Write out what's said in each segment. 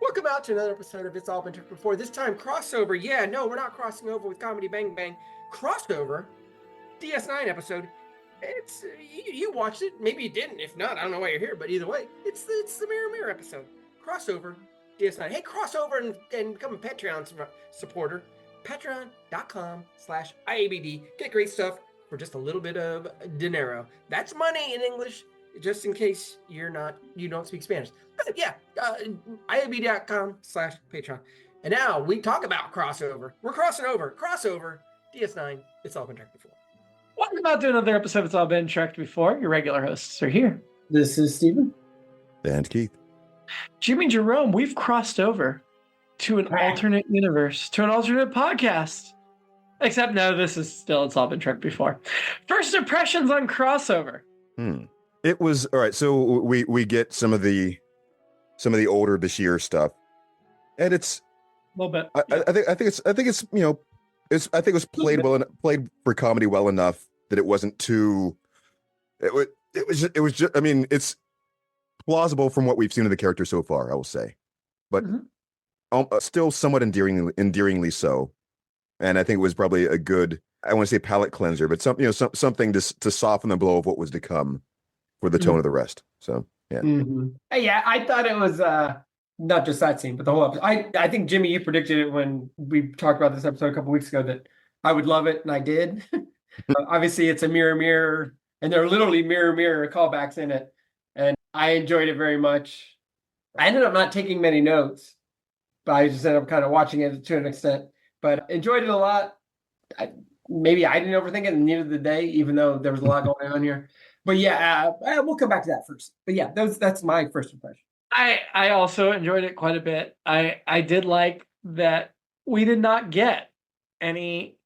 Welcome out to another episode of It's All Been Took Before. This time, crossover. Yeah, no, we're not crossing over with Comedy Bang Bang. Crossover, DS9 episode. It's you watched it. Maybe you didn't. If not, I don't know why you're here. But either way, it's the Mirror Mirror episode. Crossover, DS9. Hey, crossover and become a Patreon supporter. Patreon.com/IABD. Get great stuff for just a little bit of dinero. That's money in English, just in case you don't speak Spanish. But yeah, IABD.com/Patreon. And now we talk about crossover. We're crossing over. Crossover, DS9. It's all been tracked before. Welcome out to another episode of It's All Been Tracked Before. Your regular hosts are here. This is Steven. And Keith. Jimmy-Jerome, we've crossed over to an alternate universe, to an alternate podcast. Except no, this is still It's All Been Tracked Before. First impressions on crossover. It was all right. So we get some of the older Bashir stuff, and it's A little bit. I think it's it was played played for comedy well enough that it wasn't too. It was just. I mean, it's plausible from what we've seen of the character so far. I will say, but still somewhat endearingly so. And I think it was probably a good, I want to say palate cleanser, but something to soften the blow of what was to come for the tone of the rest. So yeah. Mm-hmm. Yeah, I thought it was not just that scene, but the whole episode. I think Jimmy, you predicted it when we talked about this episode a couple weeks ago that I would love it, and I did. Obviously, it's a mirror, and there are literally mirror callbacks in it, and I enjoyed it very much. I ended up not taking many notes, but I just ended up kind of watching it to an extent. But enjoyed it a lot. Maybe I didn't overthink it, and neither did they, even though there was a lot going on here. But yeah, we'll come back to that first. But yeah, that's my first impression. I also enjoyed it quite a bit. I did like that we did not get any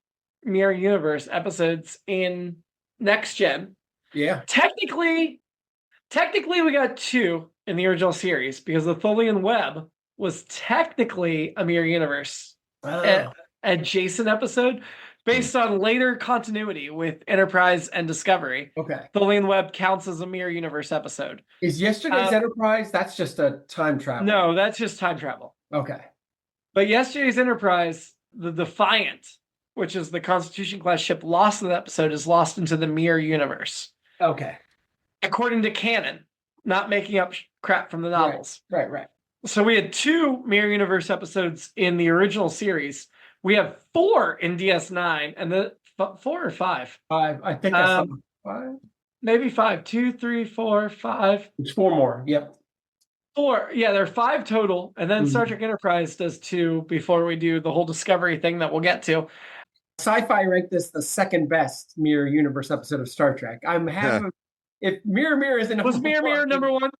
Mirror Universe episodes in Next Gen. Yeah. Technically, we got 2 in the original series because the Tholian Web was technically a Mirror Universe adjacent episode based on later continuity with Enterprise and Discovery. Okay. Tholian Web counts as a Mirror Universe episode. Is yesterday's Enterprise? That's just a time travel. No, that's just time travel. Okay. But yesterday's Enterprise, the Defiant, which is the Constitution class ship lost in the episode, is lost into the Mirror Universe. Okay. According to canon, not making up crap from the novels. Right. So we had 2 Mirror Universe episodes in the original series. We have 4 in DS9, and the 4 or 5? 5. I think that's 5. Maybe 5. 2, 3, 4, 5. It's 4 more. Yep. 4. Yeah, there are 5 total, and then Star Trek Enterprise does 2 before we do the whole Discovery thing that we'll get to. Sci-Fi ranked this the second best Mirror Universe episode of Star Trek. I'm happy. If Mirror is in was Mirror number 1?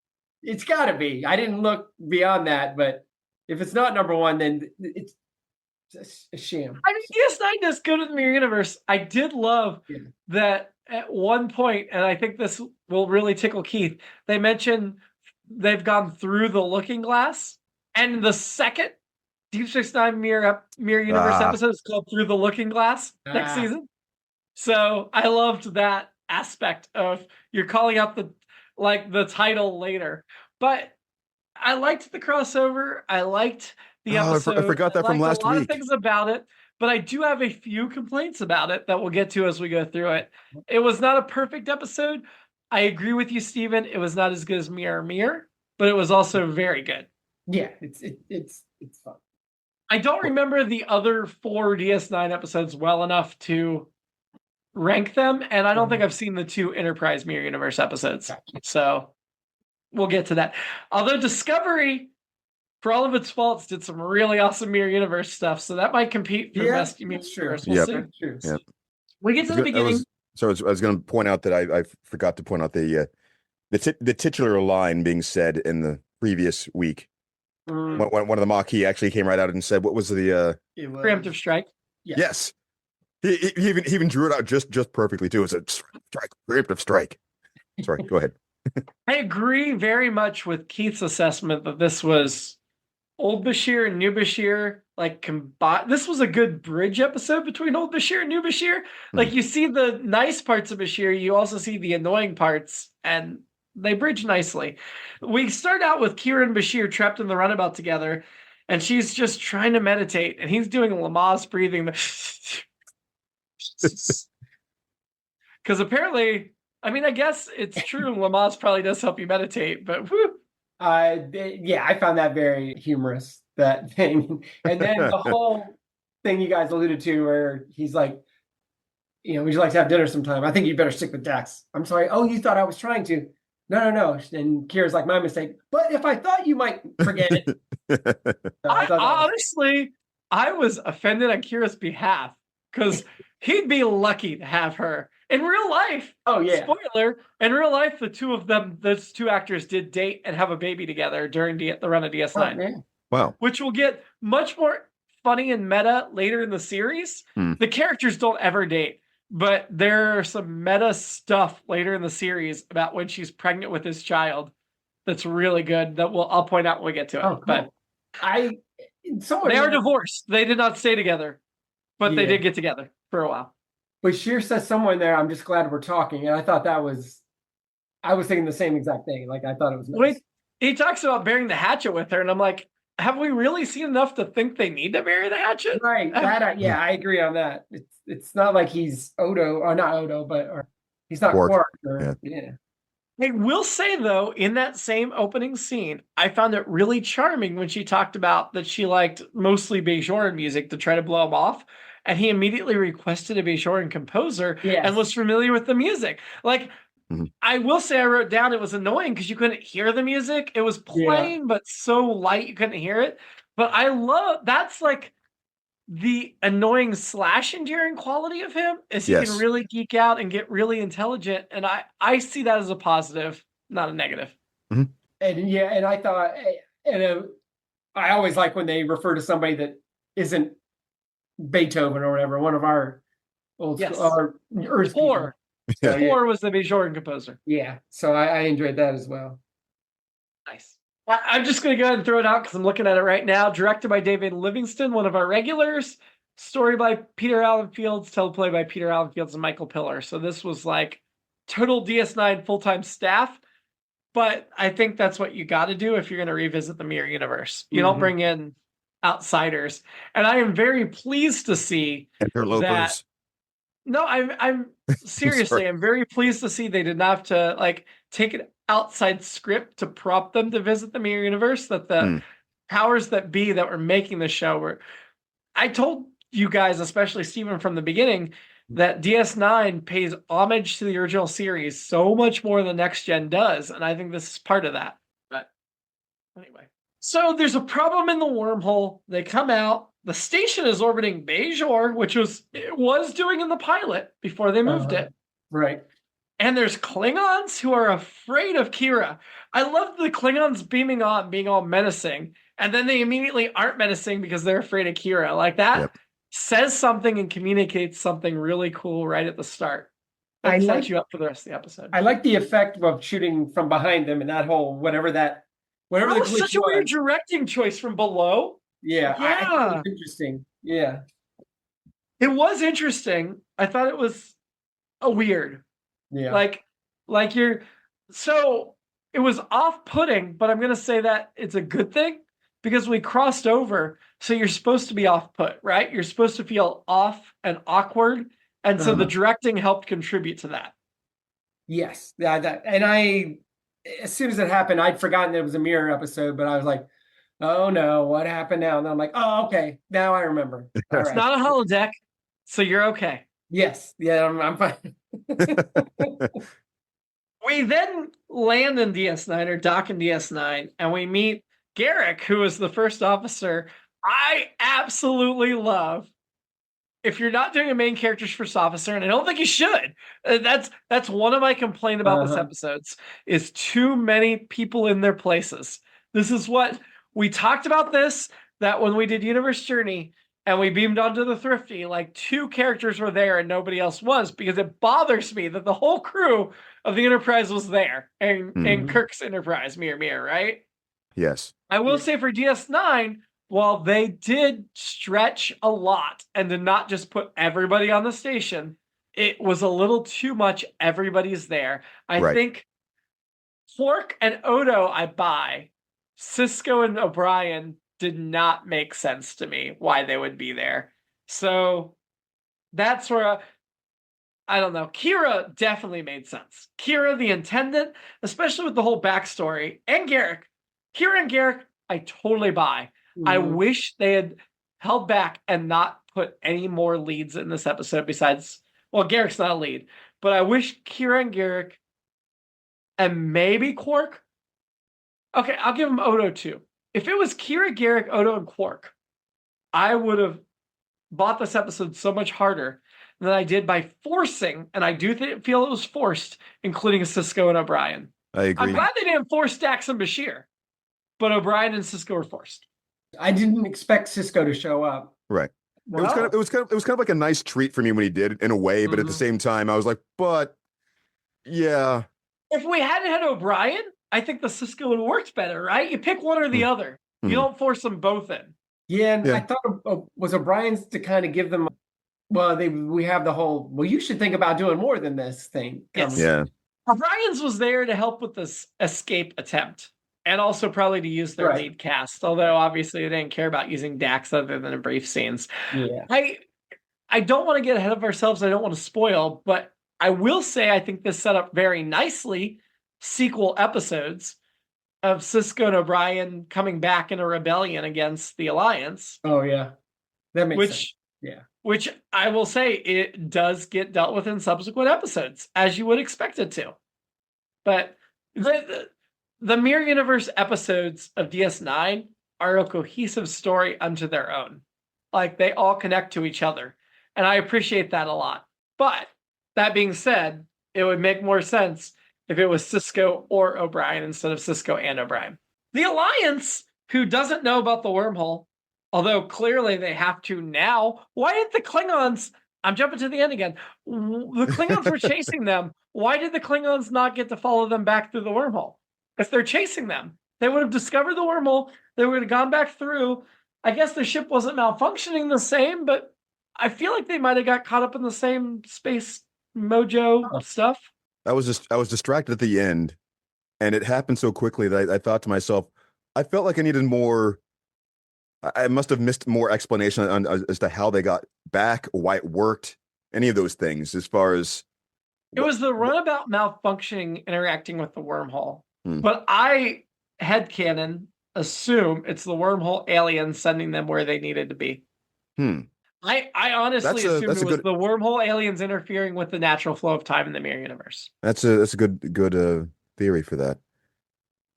It's got to be. I didn't look beyond that, but if it's not number 1, then it's a sham. I mean, DS9 does good with the Mirror Universe. I did love that at one point, and I think this will really tickle Keith, they mention they've gone through the Looking Glass, and the second Deep Space Nine Mirror Universe episode is called Through the Looking Glass next season. So I loved that aspect of you're calling out the title later. But I liked the crossover. I liked the episode. I forgot that from last week. A lot of things about it, but I do have a few complaints about it that we'll get to as we go through it. It was not a perfect episode. I agree with you, Steven. It was not as good as Mirror, but it was also very good. Yeah, it's fun. I don't remember the other 4 DS9 episodes well enough to rank them, and I don't think I've seen the 2 Enterprise Mirror Universe episodes. So we'll get to that. Although Discovery, for all of its faults, did some really awesome Mirror Universe stuff, so that might compete for best Mirror Universe. We'll see. Yep. We get to the beginning. I was going to point out that I forgot to point out the titular line being said in the previous week. One of the Maquis actually came right out and said, "What was the preemptive strike?" Yes. He even drew it out just perfectly too. It's a strike, preemptive strike. Sorry, go ahead. I agree very much with Keith's assessment that this was old Bashir and new Bashir combined. This was a good bridge episode between old Bashir and new Bashir. Like you see the nice parts of Bashir, you also see the annoying parts, and they bridge nicely. We start out with Kira and Bashir trapped in the runabout together, and she's just trying to meditate, and he's doing Lamaze breathing. Because apparently, I mean, I guess it's true. Lamaze probably does help you meditate, but whew. Yeah, I found that very humorous, that thing. And then the whole thing you guys alluded to where he's like, would you like to have dinner sometime? I think you better stick with Dax. I'm sorry. Oh, you thought I was trying to. No. And Kira's like, my mistake. But if I thought you might forget it. Honestly, I was offended on Kira's behalf because he'd be lucky to have her. In real life, oh yeah. Spoiler, in real life, the two of them, those two actors did date and have a baby together during the run of DS9. Oh, wow. Which will get much more funny and meta later in the series. The characters don't ever date, but there's some meta stuff later in the series about when she's pregnant with his child that's really good that I'll point out when we get to it. Oh, cool. But they are divorced. They did not stay together, but they did get together for a while. But Sheer says somewhere in there, I'm just glad we're talking. And I thought I was thinking the same exact thing. Like, I thought it was nice. Wait, he talks about burying the hatchet with her, and I'm like, have we really seen enough to think they need to bury the hatchet? Right. I agree on that. It's not like he's Odo, or not Odo, or he's not Quark. Yeah. I will say, though, in that same opening scene, I found it really charming when she talked about that she liked mostly Bajoran music to try to blow him off. And he immediately requested a Bajoran composer and was familiar with the music. Like, I will say I wrote down it was annoying because you couldn't hear the music. It was playing, but so light you couldn't hear it. But I love, that's like the annoying / endearing quality of him is he can really geek out and get really intelligent. And I see that as a positive, not a negative. And I thought, I always like when they refer to somebody that isn't Beethoven or whatever, one of our old our Earth Four. Four was the Bajoran composer. Yeah, so I enjoyed that as well. Nice. I'm just going to go ahead and throw it out because I'm looking at it right now. Directed by David Livingston, one of our regulars. Story by Peter Allen Fields. Teleplay by Peter Allen Fields and Michael Pillar. So this was like total DS9 full-time staff. But I think that's what you got to do if you're going to revisit the Mirror Universe. You don't bring in outsiders. And I am very pleased to see that. No, I'm seriously, I'm very pleased to see they did not have to like take an outside script to prompt them to visit the Mirror Universe, that the powers that be that were making the show were. I told you guys, especially Steven from the beginning, that DS9 pays homage to the original series so much more than Next Gen does. And I think this is part of that. But anyway. So there's a problem in the wormhole. They come out. The station is orbiting Bajor, which it was doing in the pilot before they moved it. Right. And there's Klingons who are afraid of Kira. I love the Klingons beaming on, being all menacing. And then they immediately aren't menacing because they're afraid of Kira. Like that says something and communicates something really cool right at the start. That sets you up for the rest of the episode. I like the effect of shooting from behind them and that whole whatever the was such a weird directing choice from below. Yeah. I think it was interesting. Yeah. It was interesting. I thought it was weird. Yeah. Like so it was off-putting, but I'm going to say that it's a good thing because we crossed over. So you're supposed to be off-put, right? You're supposed to feel off and awkward. And so the directing helped contribute to that. Yes. And as soon as it happened, I'd forgotten it was a Mirror episode, but I was like, oh no, what happened now? And I'm like, oh, okay. Now I remember. It's not a holodeck, so you're okay. Yes. Yeah, I'm fine. We then land in DS9 or dock in DS9, and we meet Garrick, who is the first officer. I absolutely love. If you're not doing a main character's first officer, and I don't think you should, that's one of my complaints about this episodes, is too many people in their places. This is what we talked about that when we did Universe Journey and we beamed onto the Thrifty, like 2 characters were there and nobody else was, because it bothers me that the whole crew of the Enterprise was there and Kirk's Enterprise, Mirror, right? Yes. I will say for DS9, while they did stretch a lot and did not just put everybody on the station, it was a little too much everybody's there. I think Quark and Odo, I buy. Cisco and O'Brien did not make sense to me why they would be there. So that's where I don't know. Kira definitely made sense. Kira, the intendant, especially with the whole backstory, and Garrick. Kira and Garrick, I totally buy. I wish they had held back and not put any more leads in this episode besides, well, Garrick's not a lead, but I wish Kira and Garrick and maybe Quark. Okay, I'll give him Odo too. If it was Kira, Garrick, Odo, and Quark, I would have bought this episode so much harder than I did by forcing, and I do feel it was forced, including Cisco and O'Brien. I agree. I'm glad they didn't force Dax and Bashir, but O'Brien and Cisco were forced. I didn't expect Cisco to show up. Right. Well, It was kind of like a nice treat for me when he did, in a way, but at the same time, I was like, but yeah. if we hadn't had O'Brien, I think the Cisco would have worked better, right? You pick one or the other. You don't force them both in. Yeah, and I thought was O'Brien's to kind of give them. Well, we have the whole. Well, you should think about doing more than this thing. Yes. Yeah. O'Brien's was there to help with this escape attempt, and also probably to use their lead cast. Although obviously they didn't care about using Dax other than in brief scenes. Yeah. I don't want to get ahead of ourselves. I don't want to spoil, but I will say I think this set up very nicely sequel episodes of Cisco and O'Brien coming back in a rebellion against the Alliance. Oh yeah, that makes sense. Yeah, which I will say it does get dealt with in subsequent episodes, as you would expect it to. But the Mirror Universe episodes of DS9 are a cohesive story unto their own. Like, they all connect to each other, and I appreciate that a lot. But that being said, it would make more sense if it was Cisco or O'Brien instead of Cisco and O'Brien. The Alliance, who doesn't know about the wormhole, although clearly they have to now. Why did the Klingons, I'm jumping to the end again, the Klingons were chasing them. Why did the Klingons not get to follow them back through the wormhole? If they're chasing them, they would have discovered the wormhole, they would have gone back through. I guess the ship wasn't malfunctioning the same, but I feel like they might have got caught up in the same space mojo stuff. I was distracted at the end, and it happened so quickly that I thought to myself, I felt like I needed more. I must have missed more explanation as to how they got back, why it worked, any of those things. As far as it was the runabout malfunctioning interacting with the wormhole, but I headcanon assume it's the wormhole alien sending them where they needed to be. I honestly assumed it was the wormhole aliens interfering with the natural flow of time in the Mirror Universe. That's a good theory for that.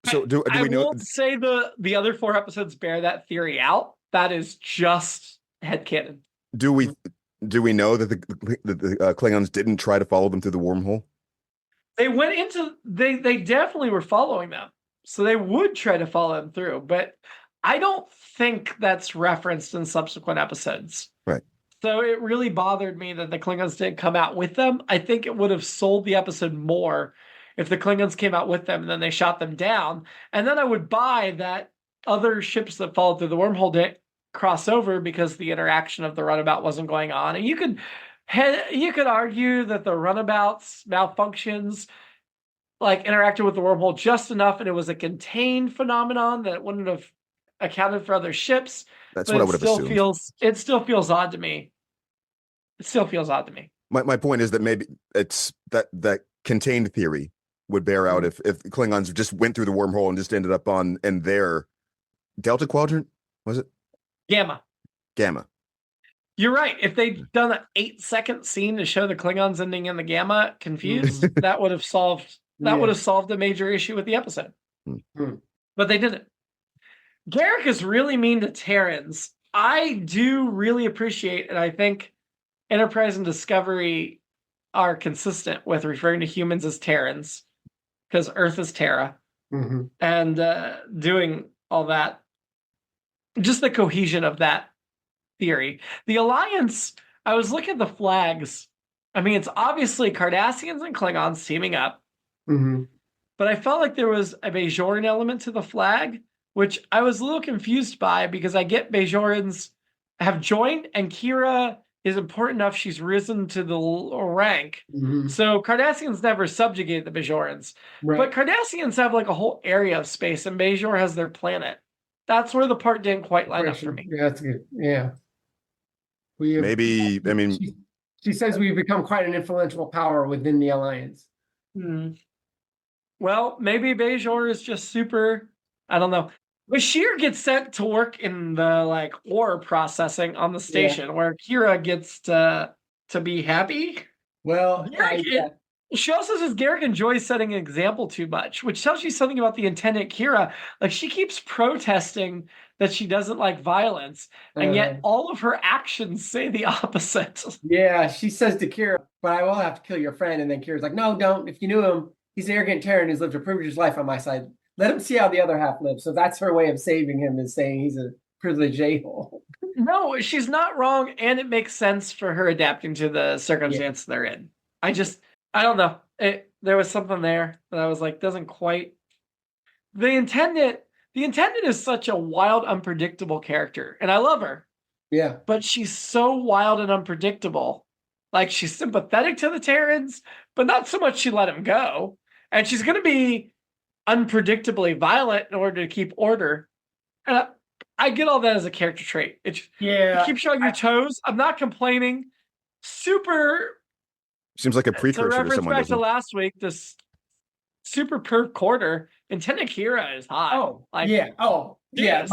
So do we know? I won't say the other 4 episodes bear that theory out. That is just headcanon. Do we know that the Klingons didn't try to follow them through the wormhole? They went into they definitely were following them, so they would try to follow them through. But I don't think that's referenced in subsequent episodes. Right. So it really bothered me that the Klingons didn't come out with them. I think it would have sold the episode more if the Klingons came out with them and then they shot them down. And then I would buy that other ships that followed through the wormhole didn't cross over because the interaction of the runabout wasn't going on. And you could argue that the runabouts malfunctions like interacted with the wormhole just enough, and it was a contained phenomenon that it wouldn't have accounted for other ships. That's what I would have assumed. It still feels odd to me. It still feels odd to me. My point is that maybe it's that contained theory would bear out if Klingons just went through the wormhole and just ended up in their Delta Quadrant, was it? Gamma. You're right. If they'd done an 8-second scene to show the Klingons ending in the Gamma confused, that would have solved a major issue with the episode. But they didn't. Garrick is really mean to Terrans. I do really appreciate, and I think Enterprise and Discovery are consistent with referring to humans as Terrans, because Earth is Terra, and doing all that. Just the cohesion of that theory. The Alliance, I was looking at the flags. I mean, it's obviously Cardassians and Klingons teaming up, but I felt like there was a Bajoran element to the flag, which I was a little confused by, because I get Bajorans have joined, and Kira is important enough. She's risen to the rank. Mhm. So Cardassians never subjugated the Bajorans. Right. But Cardassians have like a whole area of space, and Bajor has their planet. That's where the part didn't quite line up for me. Yeah, that's good. Yeah. We have, Maybe, I mean, she says we've become quite an influential power within the Alliance. Well, maybe Bajor is just super. I don't know. Bashir gets sent to work in the like ore processing on the station, where Kira gets to be happy. Well, She also says Garrick enjoys setting an example too much, which tells you something about the intendant Kira. Like, she keeps protesting that she doesn't like violence, and yet all of her actions say the opposite. Yeah, she says to Kira, but I will have to kill your friend. And then Kira's like, no, don't. If you knew him, he's an arrogant Terran who's lived a privileged life on my side. Let him see how the other half lives. So that's her way of saving him, is saying he's a privileged a-hole. No, she's not wrong, and it makes sense for her adapting to the circumstance they're in. I don't know. There was something there that I was like, doesn't quite. The intendant is such a wild, unpredictable character, and I love her. Yeah. But she's so wild and unpredictable. Like, she's sympathetic to the Terrans, but not so much she let him go. And she's going to be unpredictably violent in order to keep order. And I get all that as a character trait. You keep showing your toes. I'm not complaining. Super. Seems like a precursor to reference someone. Back to last week, this super perf quarter, Intendant Kira is hot. Oh, yeah. Oh, yeah.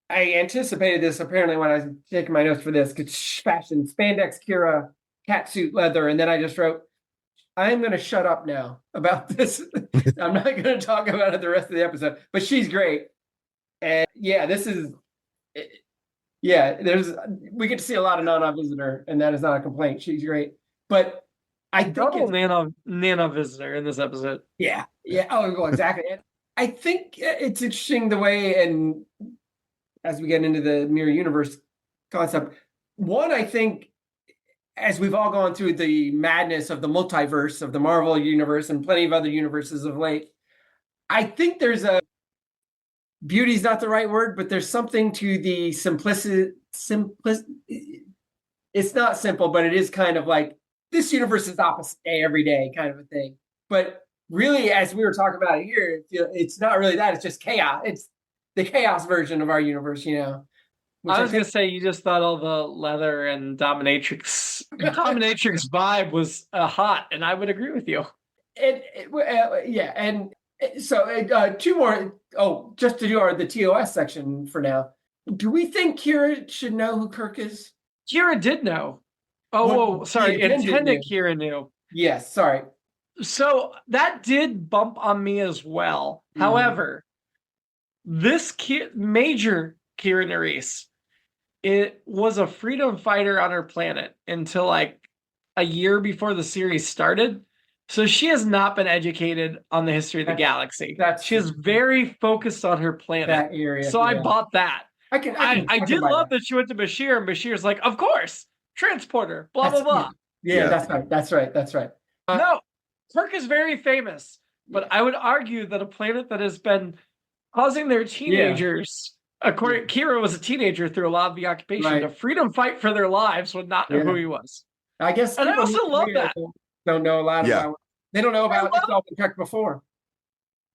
I anticipated this apparently when I was taking my notes for this. Fashion, spandex Kira, catsuit leather, and then I just wrote, I'm going to shut up now about this. I'm not going to talk about it the rest of the episode, but she's great. And yeah, we get to see a lot of Nana Visitor, and that is not a complaint. She's great. But I think double Nana Visitor in this episode. Yeah. Oh, well, exactly. And I think it's interesting the way, and as we get into the mirror universe concept, one, I think, as we've all gone through the madness of the multiverse of the Marvel universe and plenty of other universes of late, I think there's beauty is not the right word, but there's something to the simplicity. It's not simple, but it is kind of like this universe is opposite day every day kind of a thing. But really, as we were talking about it here, it's not really that. It's just chaos. It's the chaos version of our universe, I was going to say, you just thought all the leather and dominatrix vibe was hot, and I would agree with you. And so two more. Oh, just to do the TOS section for now. Do we think Kira should know who Kirk is? Kira did know. Sorry. Intendant Kira knew. Yes, sorry. So that did bump on me as well. Mm-hmm. However, this Major Kira Nerys, it was a freedom fighter on her planet until like a year before the series started. So she has not been educated on the history of the galaxy. She is very focused on her planet. That area. So I bought that. I did love that she went to Bashir, and Bashir's like, of course, transporter, blah, blah, blah. Yeah, that's right. No, Kirk is very famous, but I would argue that a planet that has been causing their teenagers, according Kira was a teenager through a lot of the occupation, to freedom fight for their lives would not know who he was. I guess, and I also love that. Don't know a lot about. They don't know about it's all been checked before.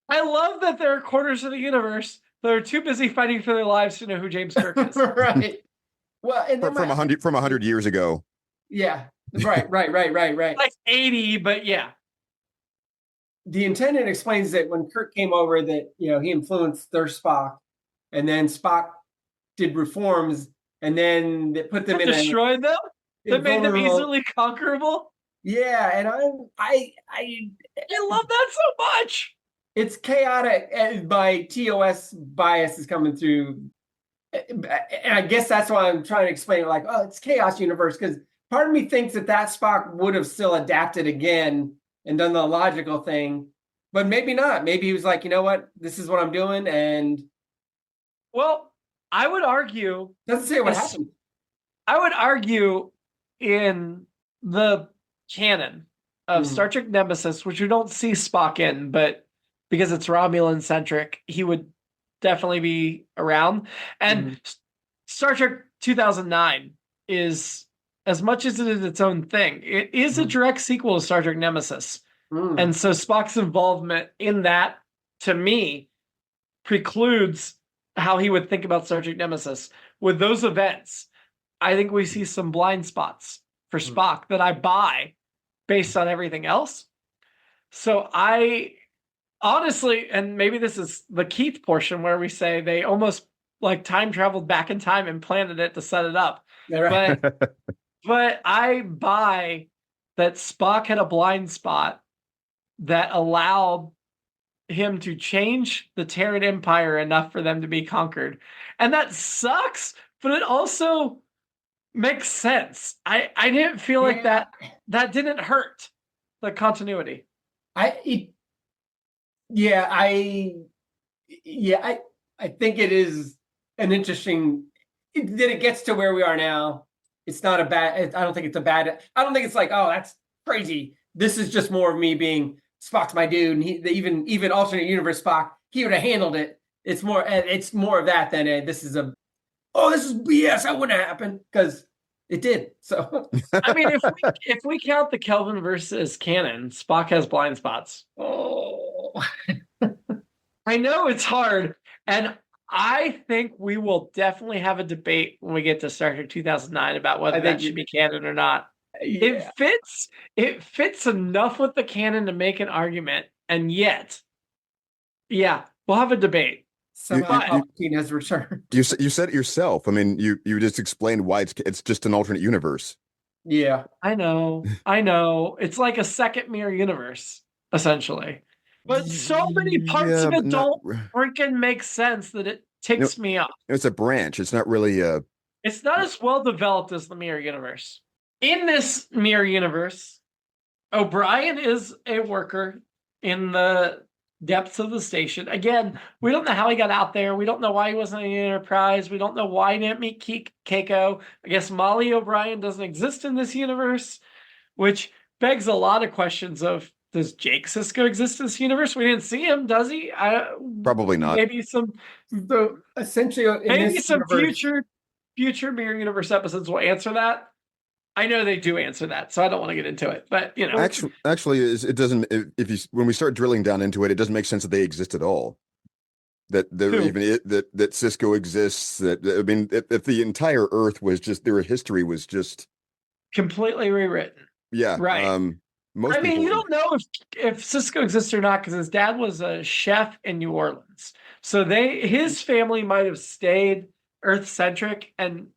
I love that there are corners of the universe that are too busy fighting for their lives to know who James Kirk is. Right. Well, and from 100 years ago. Yeah. Right. Like 80, but yeah. The intendant explains that when Kirk came over, that he influenced their Spock, and then Spock did reforms, and then they put them destroyed them. That made them easily conquerable. Yeah, and I love that so much. It's chaotic, and my TOS bias is coming through, and I guess that's why I'm trying to explain it. Like, it's chaos universe, because part of me thinks that Spock would have still adapted again and done the logical thing, but maybe not. Maybe he was like, you know what, this is what I'm doing, and I would argue doesn't say what happened. I would argue in the canon of Star Trek Nemesis, which we don't see Spock in, but because it's Romulan centric, he would definitely be around. And Star Trek 2009 is, as much as it is its own thing, it is a direct sequel to Star Trek Nemesis. And so Spock's involvement in that, to me, precludes how he would think about Star Trek Nemesis. With those events, I think we see some blind spots for Spock that I buy based on everything else. So I honestly, and maybe this is the Keith portion where we say they almost like time traveled back in time and planted it to set it up. Right. But I buy that Spock had a blind spot that allowed him to change the Terran Empire enough for them to be conquered. And that sucks, but it also makes sense. I didn't feel like that didn't hurt the continuity. I think it is an interesting that it gets to where we are now. It's not a bad. I don't think it's a bad. I don't think it's like, oh, that's crazy. This is just more of me being Spock's my dude, and even alternate universe Spock, he would have handled it. It's more of that than this is BS. That wouldn't happen because it did. So I mean, if we count the Kelvin versus canon, Spock has blind spots. Oh, I know it's hard, and I think we will definitely have a debate when we get to Star Trek 2009 about whether that should be canon or not. Yeah. It fits enough with the canon to make an argument, and yet, we'll have a debate. Somehow Palpatine has returned. You said it yourself. I mean, you just explained why it's just an alternate universe. Yeah, I know. It's like a second mirror universe, essentially. But so many parts of it don't freaking make sense that it ticks me off. It's a branch. It's not really It's not as well developed as the mirror universe. In this mirror universe, O'Brien is a worker in the depths of the station. Again, we don't know how he got out there. We don't know why he wasn't in the Enterprise. We don't know why he didn't meet Keiko. I guess Molly O'Brien doesn't exist in this universe, which begs a lot of questions of, does Jake Sisko exist in this universe? We didn't see him, does he? Probably not. Maybe some future mirror universe episodes will answer that. I know they do answer that, so I don't want to get into it. But actually, it doesn't. When we start drilling down into it, it doesn't make sense that they exist at all. That Sisko exists. If the entire Earth was just their history was just completely rewritten. Yeah, right. You don't know if Sisko exists or not because his dad was a chef in New Orleans, so his family might have stayed Earth-centric and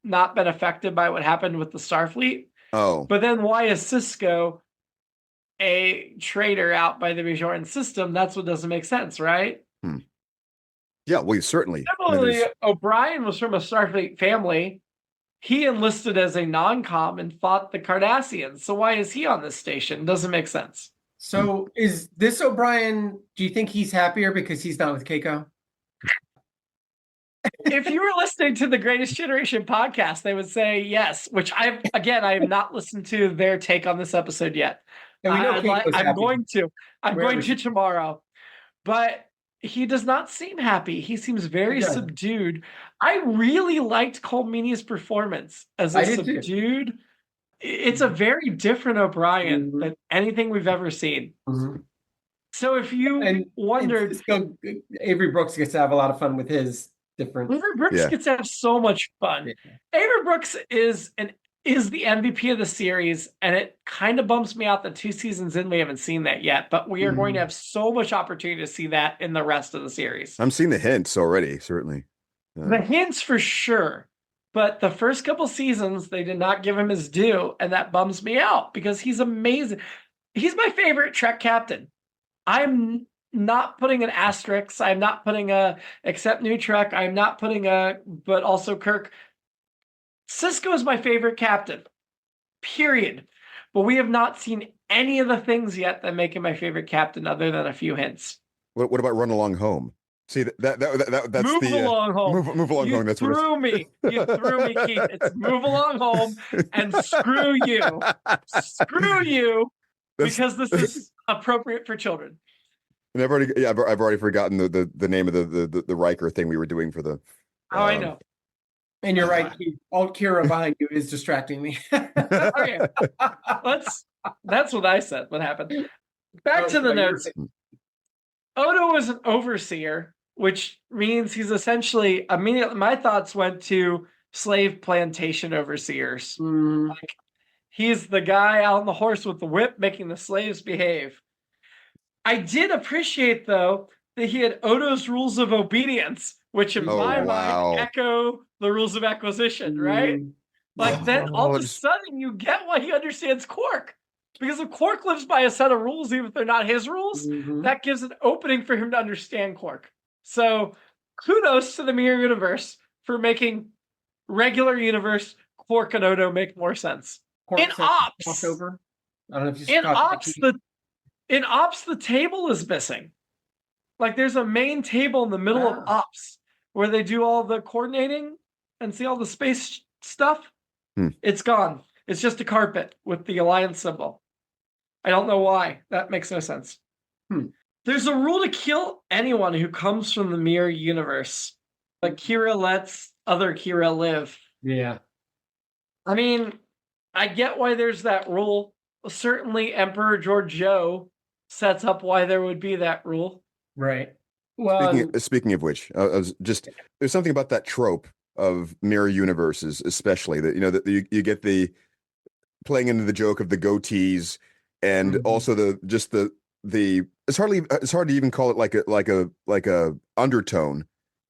not been affected by what happened with the Starfleet. Oh. But then why is Sisko a traitor out by the Bajoran system? That's what doesn't make sense, right? Yeah, well, certainly. Similarly, O'Brien was from a Starfleet family. He enlisted as a non-com and fought the Cardassians. So why is he on this station? Doesn't make sense. So is this O'Brien, do you think he's happier because he's not with Keiko? If you were listening to the Greatest Generation podcast, they would say yes, which I have not listened to their take on this episode yet. And we know I'm going to tomorrow. But he does not seem happy. He seems very subdued. I really liked Cole Meany's performance as a subdued. It's a very different O'Brien than anything we've ever seen. Mm-hmm. So if you wondered, Avery Brooks gets to have a lot of fun with his different. Avery Brooks gets to have so much fun. Yeah. Avery Brooks is the MVP of the series, and it kind of bums me out that 2 seasons in we haven't seen that yet. But we are going to have so much opportunity to see that in the rest of the series. I'm seeing the hints already, certainly. The hints for sure. But the first couple seasons, they did not give him his due, and that bums me out because he's amazing. He's my favorite Trek captain. I'm not putting an asterisk. I'm not putting except New Trek. I'm not putting but also Kirk. Sisko is my favorite captain, period. But we have not seen any of the things yet that make him my favorite captain other than a few hints. What about Run Along Home? See, that's move along home. Move along home. That's what you threw me, Keith. It's move along home and screw you. Screw you, because this is appropriate for children. And I've already forgotten the name of the Riker thing we were doing for the. I know. And you're right, Keith. All Kira behind you is distracting me. Okay. That's what I said. What happened? Back to the notes. Odo is an overseer, which means he's essentially immediately. My thoughts went to slave plantation overseers. Like, he's the guy out on the horse with the whip making the slaves behave. I did appreciate, though, that he had Odo's rules of obedience, which in my mind echo the rules of acquisition, right? Like, then all of a sudden you get why he understands Quark. Because if Quark lives by a set of rules, even if they're not his rules, that gives an opening for him to understand Quark. So kudos to the Mirror Universe for making regular universe Quark and Odo make more sense. In Ops, crossover. I don't know if you in Ops, the table is missing. Like, there's a main table in the middle of Ops where they do all the coordinating and see all the space stuff. It's gone. It's just a carpet with the Alliance symbol. I don't know why. That makes no sense. There's a rule to kill anyone who comes from the Mirror Universe. Like, Kira lets other Kira live. Yeah. I mean, I get why there's that rule. Certainly, Emperor Georgiou sets up why there would be that rule. Right. Well, speaking of which, there's something about that trope of mirror universes, especially that that you get the playing into the joke of the goatees, and also the it's hard to even call it like a undertone.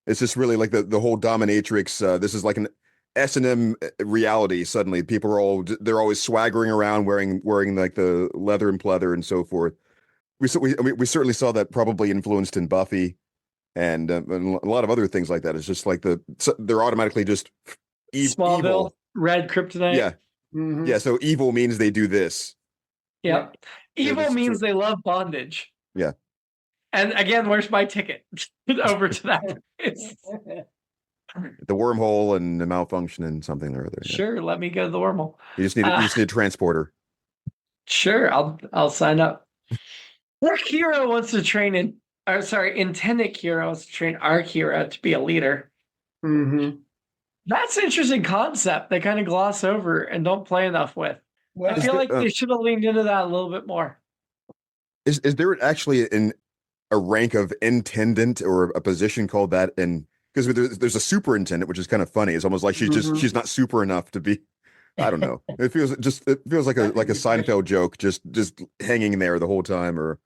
It's just really like the whole dominatrix. This is like an S&M reality. Suddenly, people are they're always swaggering around wearing like the leather and pleather and so forth. We certainly saw that probably influenced in Buffy, and a lot of other things like that. It's just like they're automatically just Smallville, evil. Red Kryptonite. Yeah, yeah. So evil means they do this. Yeah, evil means they love bondage. Yeah. And again, where's my ticket over to that? The wormhole and the malfunction and something or other. Yeah. Sure, let me go to the wormhole. You just need a transporter. Sure, I'll sign up. Our Kira wants to train intended Kira wants to train our Kira to be a leader. That's an interesting concept they kind of gloss over and don't play enough with. Well, I feel like they should have leaned into that a little bit more. Is there actually a rank of intendant or a position called that? And because there's a superintendent, which is kind of funny. It's almost like she's not super enough to be. I don't know. It feels like a Seinfeld joke, just hanging there the whole time, or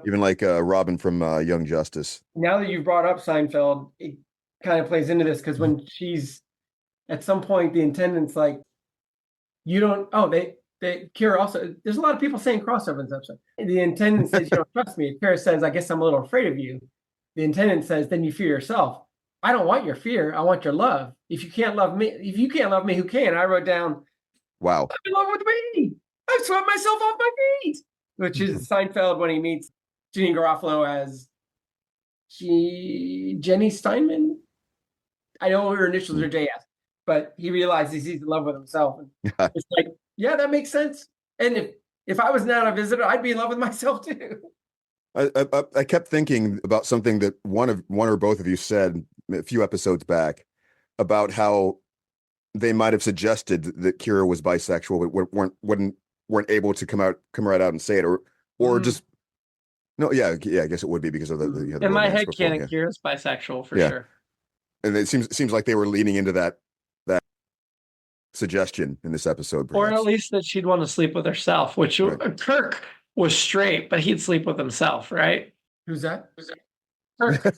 even like Robin from Young Justice. Now that you've brought up Seinfeld, it kind of plays into this because when she's at some point, the intendant's like, you don't. Oh, they Kira also. There's a lot of people saying crossover in this episode. The intendant says, "You don't trust me." Kira says, "I guess I'm a little afraid of you." The intendant says, "Then you fear yourself." I don't want your fear. I want your love. If you can't love me, who can? I wrote down, wow, I'm in love with me. I've swept myself off my feet. Which is Seinfeld when he meets Jeannie Garofalo as Jenny Steinman. I know her initials are JS, but he realizes he's in love with himself. And it's like, yeah, that makes sense. And if I was not a visitor, I'd be in love with myself too. I kept thinking about something that one or both of you said a few episodes back about how they might have suggested that Kira was bisexual, but weren't able to come right out and say it, or just no, yeah, I guess it would be because of the in my head canon, Kira's bisexual for sure. And it seems like they were leaning into that suggestion in this episode, perhaps. Or at least that she'd want to sleep with herself, which Kirk was straight, but he'd sleep with himself, right? Who's that? Kirk.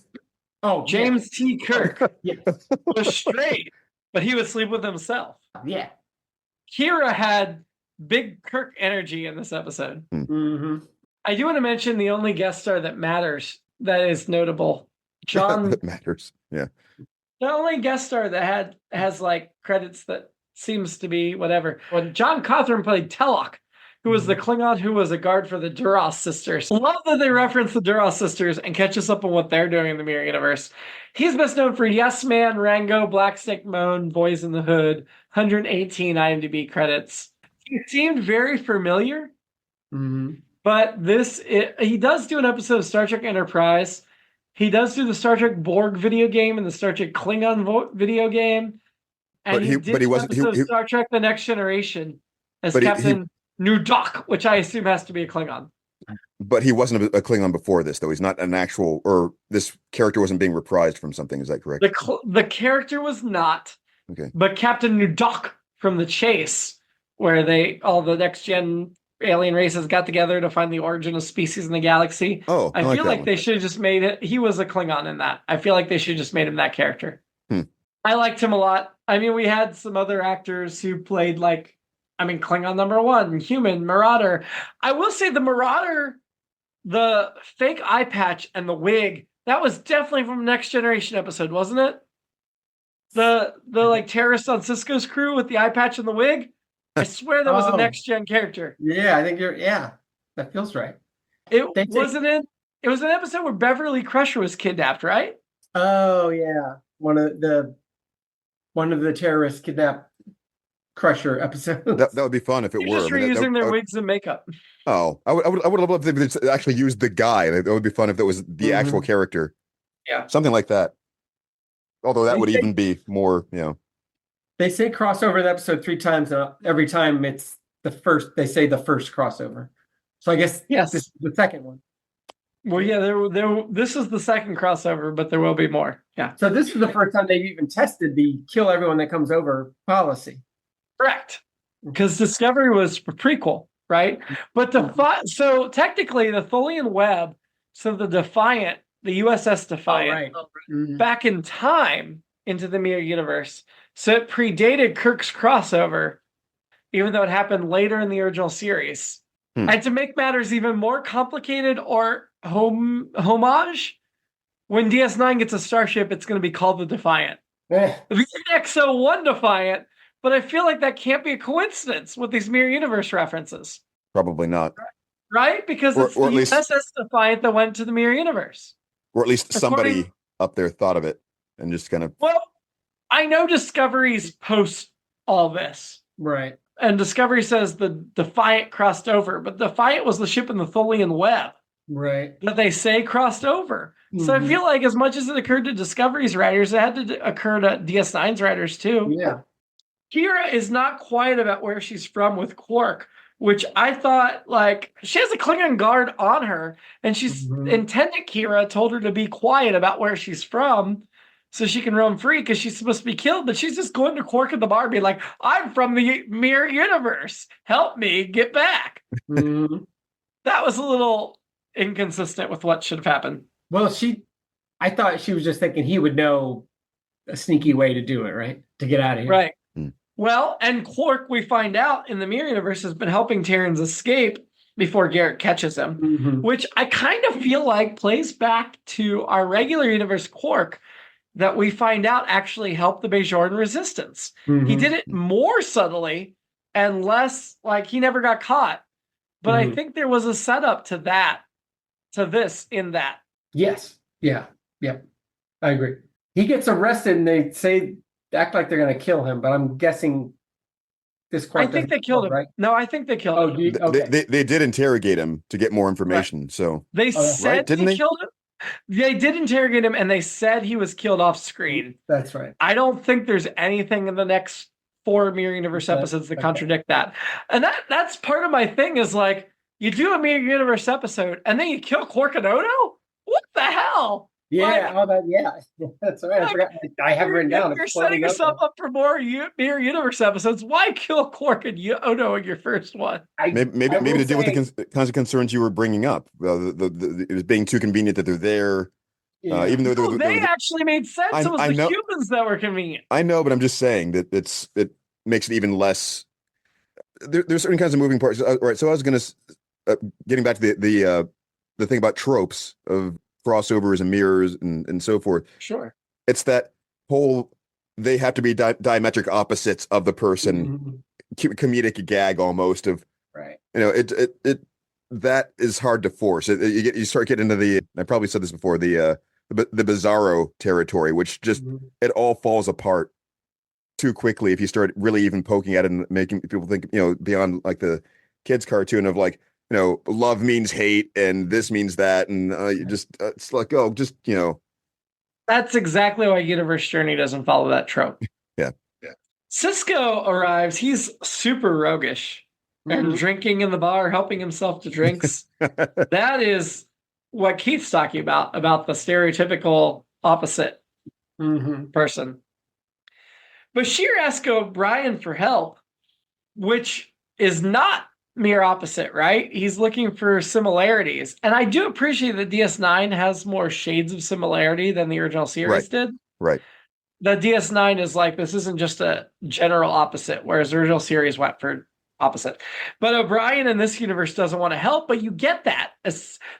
Oh, James T. Kirk yes. was straight, but he would sleep with himself. Yeah. Kira had big Kirk energy in this episode. I do want to mention the only guest star that matters, that is notable. John that matters. Yeah. The only guest star that has like credits that seems to be whatever. When John Cothran played Telok, who was the Klingon who was a guard for the Duras sisters. Love that they reference the Duras sisters and catch us up on what they're doing in the Mirror Universe. He's best known for Yes Man, Rango, Black Snake Moan, Boys in the Hood, 118 IMDb credits. He seemed very familiar, but he does do an episode of Star Trek Enterprise. He does do the Star Trek Borg video game and the Star Trek Klingon video game. And But he did he an wasn't. episode of Star Trek: The Next Generation as But he- Captain Nudok, which I assume has to be a Klingon. But he wasn't a Klingon before this, though. He's not an actual, or this character wasn't being reprised from something. Is that correct? The character was not. Okay. But Captain Nudok from The Chase, where all the next gen alien races got together to find the origin of species in the galaxy. Oh, I like feel that like one. they should have just made it. He was a Klingon in that. I feel like they should have just made him that character. I liked him a lot. I mean, we had some other actors who played Klingon #1, Human, Marauder. I will say the Marauder, the fake eye patch and the wig, that was definitely from Next Generation episode, wasn't it? The like terrorist on Cisco's crew with the eye patch and the wig. I swear that was a Next Gen character. Yeah, I think that feels right. It was an episode where Beverly Crusher was kidnapped, right? Oh yeah, one of the terrorist kidnap Crusher episodes. That would be fun if it You're were. just reusing their wigs and makeup. Oh, I would loved if they actually used the guy. That would be fun if that was the actual character. Yeah, something like that. Although that would even be more, They say crossover in the episode 3 times. Every time it's the first. They say the first crossover. So I guess this is the second one. Well, yeah, this is the second crossover, but there will be more. Yeah. So this is the first time they've even tested the kill everyone that comes over policy. Correct. Because Discovery was a prequel, right? But so technically the Tholian Web, so the Defiant, the USS Defiant, back in time into the Mirror Universe. So it predated Kirk's crossover, even though it happened later in the original series. And to make matters even more complicated or homage, when DS9 gets a starship, it's going to be called the Defiant. The XO1 Defiant, but I feel like that can't be a coincidence with these Mirror Universe references. probably not. Right? Because it's the USS Defiant that went to the Mirror Universe. Or at least somebody up there thought of it and just kind of. Well, I know Discovery's post all this. Right. And Discovery says the Defiant crossed over, but Defiant was the ship in the Tholian Web. Right. That they say crossed over. So I feel like as much as it occurred to Discovery's writers, it had to occur to DS9's writers too. Yeah. Kira is not quiet about where she's from with Quark, which I thought, she has a Klingon guard on her, and she's intended Kira told her to be quiet about where she's from so she can roam free because she's supposed to be killed, but she's just going to Quark at the bar being like, I'm from the Mirror Universe. Help me get back. That was a little inconsistent with what should have happened. Well, I thought she was just thinking he would know a sneaky way to do it, right? To get out of here. Right. Well, and Quark, we find out in the Mirror Universe, has been helping Terrans escape before Garrett catches him, which I kind of feel like plays back to our regular universe Quark that we find out actually helped the Bajoran resistance. He did it more subtly and less, he never got caught. But I think there was a setup to this in that. Yes. Yeah. Yep. I agree. He gets arrested and they act like they're going to kill him, but I'm guessing this Quark. I think they killed him. Right? No, I think they killed him. Okay. They did interrogate him to get more information. Right. So they said they killed him. They did interrogate him, and they said he was killed off screen. That's right. I don't think there's anything in the next 4 Mirror Universe episodes that contradict that. And that's part of my thing is you do a Mirror Universe episode, and then you kill Quark and Odo? What the hell? Yeah, that's right. I forgot. I have written down. You're setting yourself up for more Mirror Universe episodes. Why kill Quark and Odo in your first one? Maybe to deal with the kinds of concerns you were bringing up. It was being too convenient that they're there. Yeah. Even though they actually made sense. It was the humans that were convenient. I know, but I'm just saying that it makes it even less. There's certain kinds of moving parts. All right, so I was going to getting back to the thing about tropes of crossovers and mirrors and so forth. Sure. It's that whole they have to be diametric opposites of the person, comedic gag almost of right. It that is hard to force. You start getting into the. I probably said this before. The bizarro territory, which just it all falls apart too quickly if you start really even poking at it and making people think beyond the kids cartoon of love means hate and this means that and you just it's That's exactly why Universe Journey doesn't follow that trope. Yeah. Cisco arrives. He's super roguish and drinking in the bar, helping himself to drinks. That is what Keith's talking about the stereotypical opposite person. Bashir asks O'Brien for help, which is not mere opposite, right? He's looking for similarities. And I do appreciate that DS9 has more shades of similarity than the original series did. Right. The DS9 is like, this isn't just a general opposite, whereas the original series went for opposite. But O'Brien in this universe doesn't want to help, but you get that.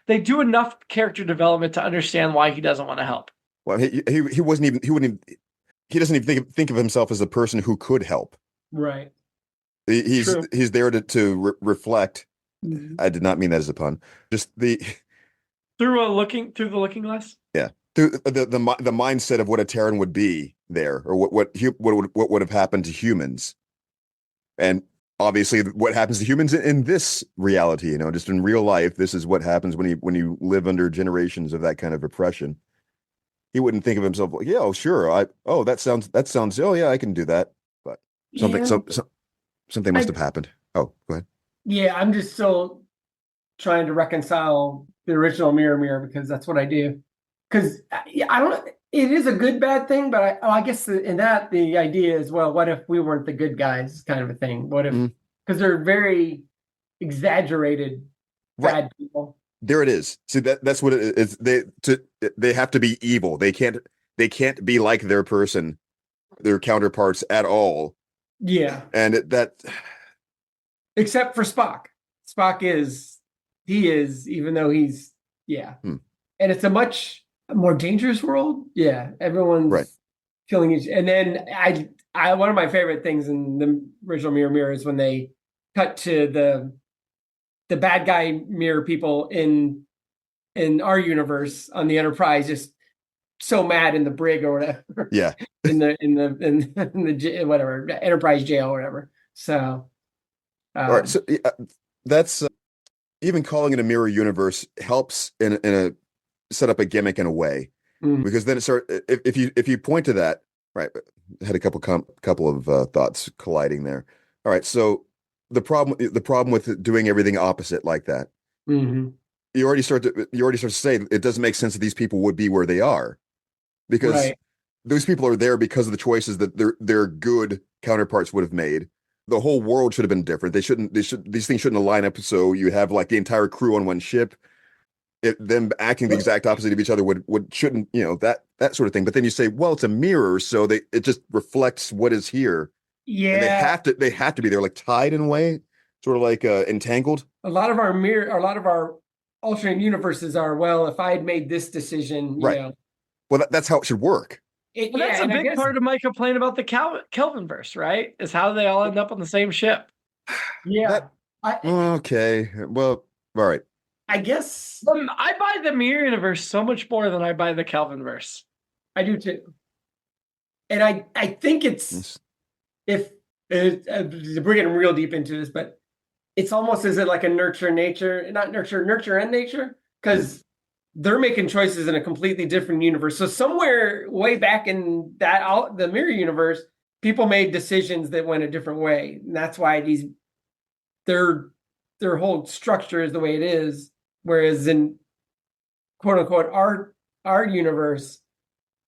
They do enough character development to understand why he doesn't want to help. Well, he doesn't even think of himself as a person who could help. Right. He's there to reflect. I did not mean that as a pun. Just through the looking glass. Yeah, through the mindset of what a Terran would be there, or what would have happened to humans, and obviously what happens to humans in this reality. You know, just in real life, this is what happens when you live under generations of that kind of oppression. He wouldn't think of himself like, yeah, oh sure, that sounds. Oh yeah, I can do that. But something must have happened. Oh, go ahead. Yeah, I'm just still trying to reconcile the original Mirror because that's what I do. Because I don't. It is a good bad thing, but I guess in that the idea is, well, what if we weren't the good guys, kind of a thing. What if because they're very exaggerated bad people. There it is. See that's what it is. They have to be evil. They can't be like their counterparts at all. Yeah. And except for Spock. Spock is even though he's and it's a much more dangerous world. Yeah, everyone's killing each. And then I one of my favorite things in the original Mirror is when they cut to the bad guy mirror people in our universe on the Enterprise, just so mad in the brig or whatever. Yeah, in the whatever Enterprise jail or whatever. So, all right. So that's even calling it a mirror universe helps in a set up a gimmick in a way, because then if you point to that, right? I had a couple of thoughts colliding there. All right, so the problem with doing everything opposite like that, you already start to say it doesn't make sense that these people would be where they are, because those people are there because of the choices that their good counterparts would have made. The whole world should have been different. These things shouldn't align up so you have like the entire crew on one ship. Them acting the exact opposite of each other shouldn't, that sort of thing. But then you say, well, it's a mirror, so it just reflects what is here. Yeah, and they have to be there, like tied in a way, sort of like entangled. A lot of our alternate universes are, well, if I had made this decision, you know. Well, that's how it should work. That's a big part of my complaint about the Kelvinverse, right? Is how they all end up on the same ship. Yeah. Okay. Well, all right. I guess I buy the Mirror Universe so much more than I buy the Kelvinverse. I do too. And I think it's we're getting real deep into this, but it's almost as like a nurture and nature, because they're making choices in a completely different universe. So somewhere way back in the Mirror Universe, people made decisions that went a different way, and that's why their whole structure is the way it is. Whereas in quote unquote our universe,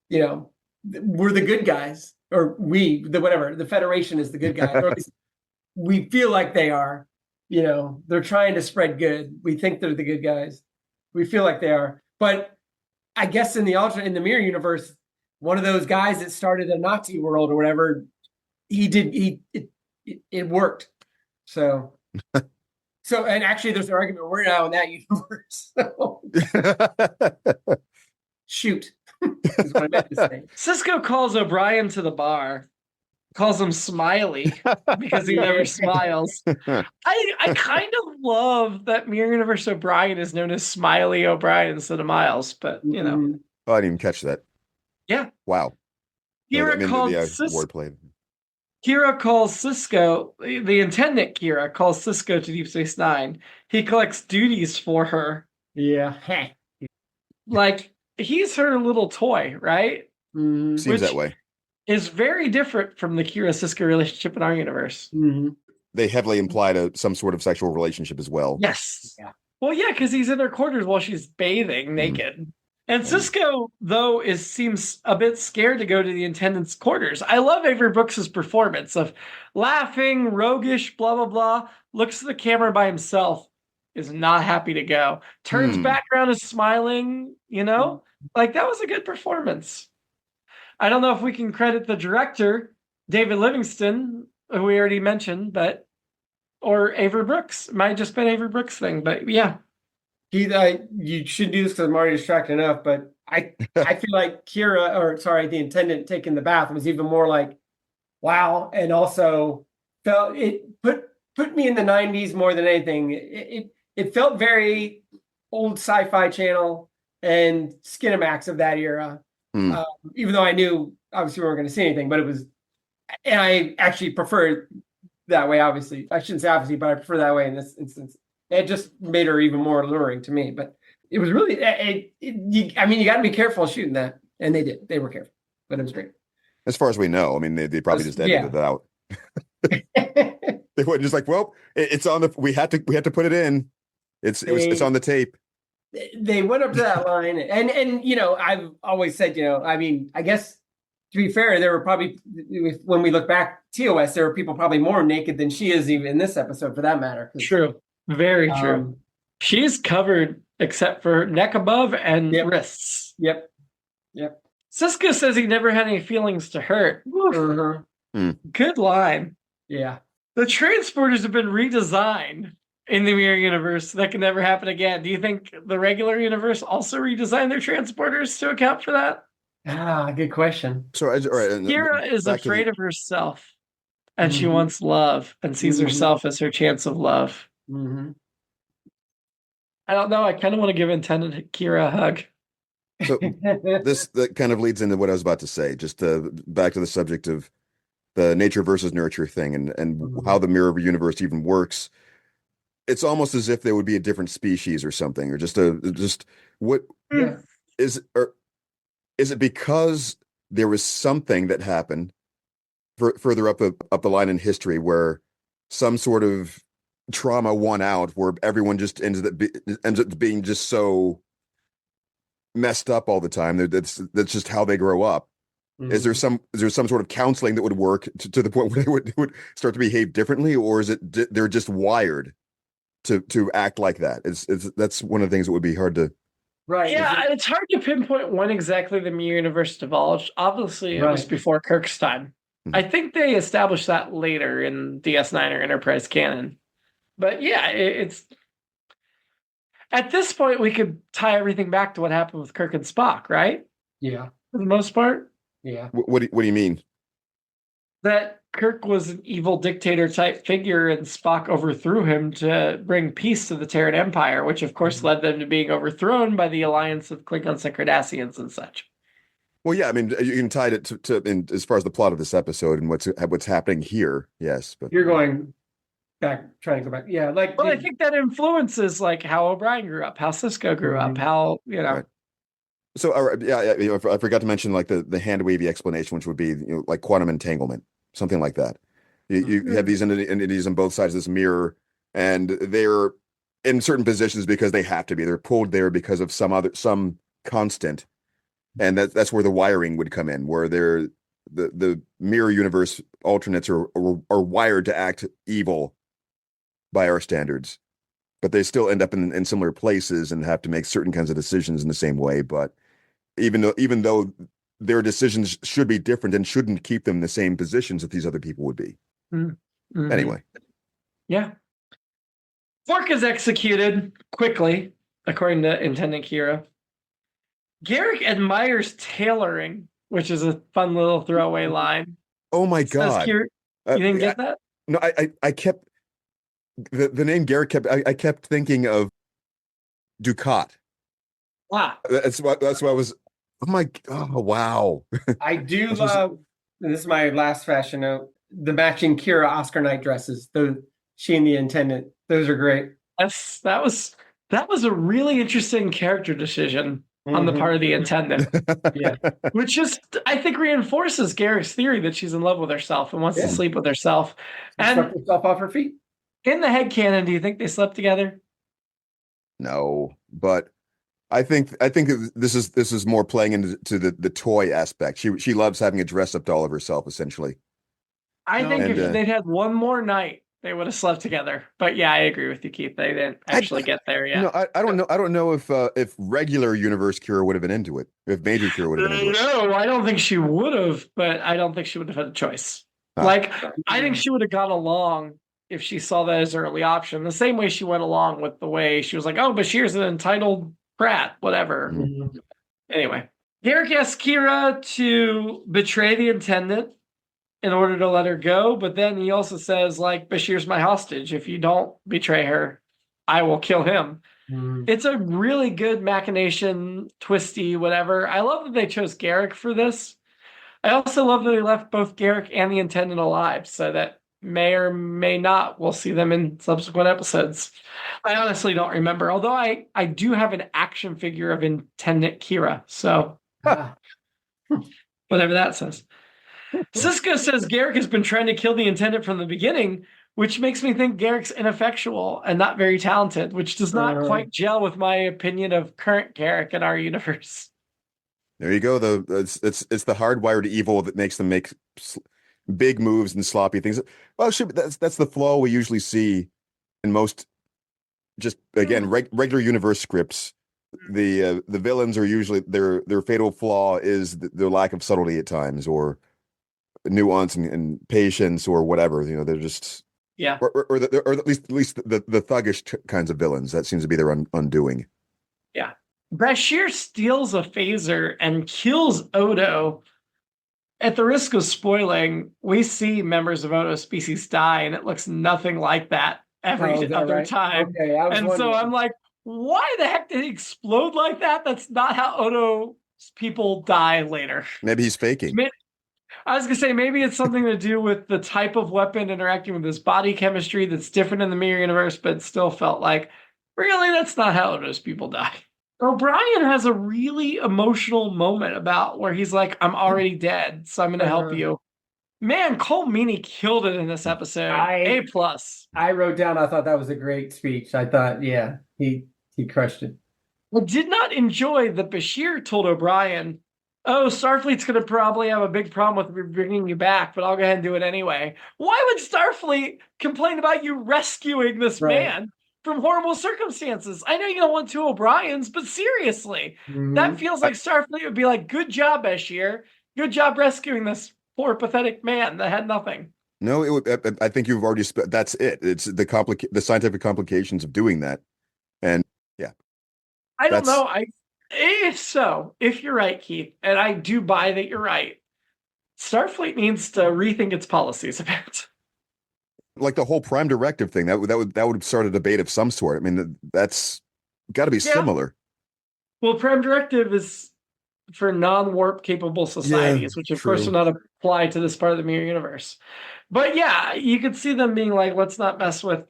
we're the good guys, or the Federation is the good guys, or at least we feel like they are. They're trying to spread good. We think they're the good guys. We feel like they are. But I guess in the Mirror Universe, one of those guys that started a Nazi world or whatever, it worked. So and actually there's an argument we're now in that universe. So. Shoot. Is what I meant to say. Cisco calls O'Brien to the bar, calls him Smiley because he never smiles. I kind of love that Mirror Universe O'Brien is known as Smiley O'Brien instead of Miles, but Oh, I didn't even catch that. Yeah. Wow. Kira calls Cisco, the intendant Kira calls Cisco to Deep Space Nine. He collects duties for her. Yeah. Like, he's her little toy, right? Seems that way. is very different from the Kira-Siska relationship in our universe. They heavily implied some sort of sexual relationship as well. Yes. Yeah. Well, yeah, because he's in her quarters while she's bathing naked. And Cisco, though, seems a bit scared to go to the intendant's quarters. I love Avery Brooks's performance of laughing, roguish, blah, blah, blah, looks at the camera by himself, is not happy to go. Turns back around, is smiling, Like, that was a good performance. I don't know if we can credit the director, David Livingston, who we already mentioned, or Avery Brooks. It might have just been Avery Brooks' thing, but yeah. You should do this because I'm already distracted enough, but I feel like the intendant taking the bath was even more like, wow, and also felt it put me in the 90s more than anything. It felt very old Sci-Fi Channel and Skinamax of that era. Even though I knew obviously we weren't going to see anything, but it was, and I actually prefer it that way. Obviously, I shouldn't say obviously, but I prefer that way in this instance. It just made her even more alluring to me. But it was really, you got to be careful shooting that, and they did. They were careful, but it was great. As far as we know, I mean, they probably just edited it out. They wouldn't just like, well, it's on the. We had to put it in. It's on the tape. They went up to that line, and I've always said, I guess to be fair, there were probably, when we look back, TOS, there were people probably more naked than she is even in this episode, for that matter. True. Very true. She's covered except for neck above and wrists. Yep. Cisco says he never had any feelings to hurt. Good line. Yeah. The transporters have been redesigned in the Mirror Universe. That can never happen again. Do you think the regular universe also redesigned their transporters to account for that? Good question. So, all right, Kira is afraid of herself, and she wants love and sees herself as her chance of love. I don't know. I kind of want to give intended Kira a hug. So that kind of leads into what I was about to say. Just back to the subject of the nature versus nurture thing, and how the mirror universe even works. It's almost as if they would be a different species or something, or is it because there was something that happened further up the line in history where some sort of trauma won out, where everyone just ends up being just so messed up all the time? That's just how they grow up. Is there some sort of counseling that would work to the point where they would start to behave differently, or is it they're just wired to act like that? That's one of the things that would be hard to. Right. Yeah, it's hard to pinpoint when exactly the Mirror Universe divulged. Obviously, it was before Kirk's time. I think they established that later in DS9 or Enterprise canon. But yeah, it's at this point we could tie everything back to what happened with Kirk and Spock, right? Yeah, for the most part. Yeah. What do you mean? That Kirk was an evil dictator type figure, and Spock overthrew him to bring peace to the Terran Empire, which of course led them to being overthrown by the alliance of Klingons and Cardassians and such. Well, yeah, I mean, you can tie it to as far as the plot of this episode and what's happening here. Yes, but you're going back, trying to go back. Yeah, I think that influences like how O'Brien grew up, how Cisco grew up, how Right. So, I forgot to mention like the hand wavy explanation, which would be like quantum entanglement, something like that. You have these entities on both sides of this mirror, and they're in certain positions because they have to be. They're pulled there because of some constant, and that's where the wiring would come in, where the mirror universe alternates are wired to act evil by our standards, but they still end up in similar places and have to make certain kinds of decisions in the same way. But even though their decisions should be different and shouldn't keep them in the same positions that these other people would be. Anyway. Yeah. Fork is executed quickly, according to Intendant Kira. Garrick admires tailoring, which is a fun little throwaway line. Oh my God. You didn't get that? No, I kept the name Garrick I kept thinking of Ducat. Wow. That's what I was. Oh wow. I do love, and this is my last fashion note, the matching Kira Oscar night dresses. She and the Intendant. Those are great. That was a really interesting character decision. on the part of the intendant. Yeah. Which just, I think, reinforces Garrick's theory that she's in love with herself and wants to sleep with herself. Swept And herself off her feet. in the headcanon, do you think they slept together? No, but I think this is more playing into the toy aspect. She loves having a dress up doll of herself, essentially. I think if they'd had one more night, they would have slept together. But yeah, I agree with you, Keith. They didn't actually get there yet. I don't know if regular universe Kira would have been into it. If Major Kira would have been into it. No, I don't think she would have, but I don't think she would have had a choice. Like, I think she would have gone along if she saw that as her only option. The same way she went along with the way she was like, oh, Bashir's an entitled brat, whatever. Mm-hmm. Anyway, Garrick asks Kira to betray the intendant in order to let her go, but then he also says, like, Bashir's my hostage. If you don't betray her, I will kill him. Mm. It's a really good machination, twisty, whatever. I love that they chose Garrick for this. I also love that they left both Garrick and the intendant alive, so that may or may not we'll see them in subsequent episodes. I honestly don't remember, although I do have an action figure of Intendant Kira, so whatever that says. Sisko says Garrick has been trying to kill the intendant from the beginning, which makes me think Garrick's ineffectual and not very talented, which does not quite gel with my opinion of current Garrick in our universe. There you go. It's the hardwired evil that makes them make big moves and sloppy things. Well, that's the flaw we usually see in most, just again, regular universe scripts. The villains are usually their fatal flaw is their lack of subtlety at times, or nuance and patience, or whatever. They're just or at least the thuggish kinds of villains. That seems to be their undoing. Yeah. Bashir steals a phaser and kills Odo. At the risk of spoiling, we see members of Odo's species die, and it looks nothing like that every other time. Okay, and so I'm like, why the heck did he explode like that? That's not how Odo's people die later. Maybe he's faking. I was going to say, maybe it's something to do with the type of weapon interacting with his body chemistry that's different in the mirror universe, but it still felt like, really, that's not how Odo's people die. O'Brien has a really emotional moment about where he's like, I'm already dead, so I'm going to help you. Man, Cole Meany killed it in this episode. A+. I wrote down, I thought that was a great speech. I thought, yeah, he crushed it. I did not enjoy that Bashir told O'Brien, oh, Starfleet's going to probably have a big problem with bringing you back, but I'll go ahead and do it anyway. Why would Starfleet complain about you rescuing this man from horrible circumstances? I know you don't want two O'Briens, but seriously, that feels like Starfleet would be like, good job, Bashir. Good job rescuing this poor, pathetic man that had nothing. No, I think you've already that's it. It's the scientific complications of doing that. And yeah. I don't know. If you're right, Keith, and I do buy that you're right, Starfleet needs to rethink its policies a bit. Like the whole Prime Directive thing, that would start a debate of some sort. I mean, that's got to be similar. Well, Prime Directive is for non-warp capable societies, which of course will not apply to this part of the mirror universe. But yeah, you could see them being like, let's not mess with